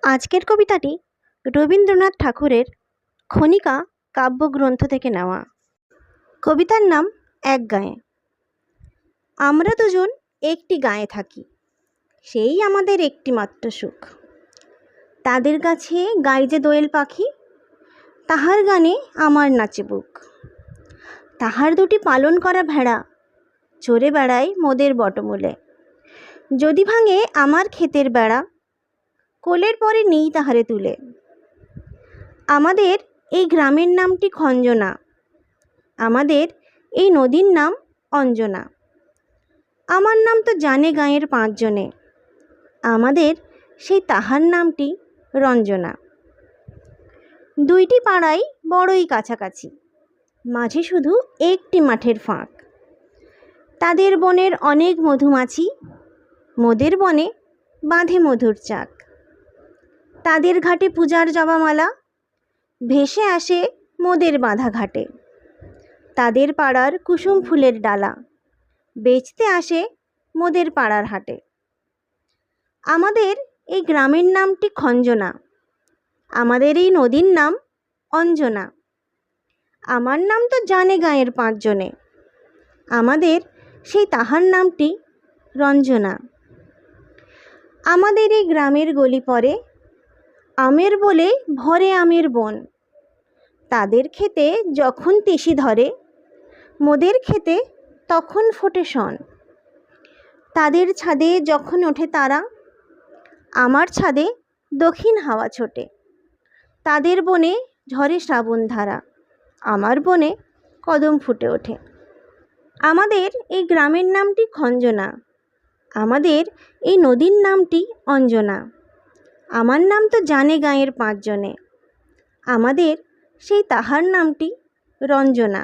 আজকের কবিতাটি রবীন্দ্রনাথ ঠাকুরের খনিকা কাব্যগ্রন্থ থেকে নেওয়া। কবিতার নাম এক গাঁয়ে। আমরা দুজন একটি গাঁয়ে থাকি, সেই আমাদের একটি মাত্র সুখ। তাদের কাছে গাই যে দোয়েল পাখি, তাহার গানে আমার নাচে বুক। তাহার দুটি পালন করা ভেড়া চড়ে বেড়ায় মোদের বটমূলে। যদি ভাঙে আমার ক্ষেতের বেড়া, কোলের পরে নেই তাহারে তুলে। আমাদের এই গ্রামের নামটি খঞ্জনা, আমাদের এই নদীর নাম অঞ্জনা। আমার নাম তো জানে গাঁয়ের 5 জনে, আমাদের সেই তাহার নামটি রঞ্জনা। দুইটি পাড়াই বড়ই কাছাকাছি, মাঝে শুধু একটি মাঠের ফাঁক। তাদের বনের অনেক মধুমাছি, মোদের বনে বাঁধে মধুর চাক। তাদের ঘাটে পূজার জবামালা ভেসে আসে মোদের বাঁধা ঘাটে। তাদের পাড়ার কুসুম ফুলের ডালা বেচতে আসে মোদের পাড়ার হাটে। আমাদের এই গ্রামের নামটি খঞ্জনা, আমাদের এই নদীর নাম অঞ্জনা। আমার নাম তো জানে গাঁয়ের 5 জনে, আমাদের সেই তাহার নামটি রঞ্জনা। আমাদের এই গ্রামের গলি পরে আমের বলে ভরে আমের বন। তাদের ক্ষেতে যখন তিসি ধরে, মোদের ক্ষেতে তখন ফোটে শন। তাদের ছাদে যখন ওঠে তারা, আমার ছাদে দক্ষিণ হাওয়া ছোটে। তাদের বনে ঝরে শ্রাবণ ধারা, আমার বনে কদম ফুটে ওঠে। আমাদের এই গ্রামের নামটি খঞ্জনা, আমাদের এই নদীর নামটি অঞ্জনা। আমার নাম তো জানে গাঁয়ের 5 জনে, আমাদের সেই তাহার নামটি রঞ্জনা।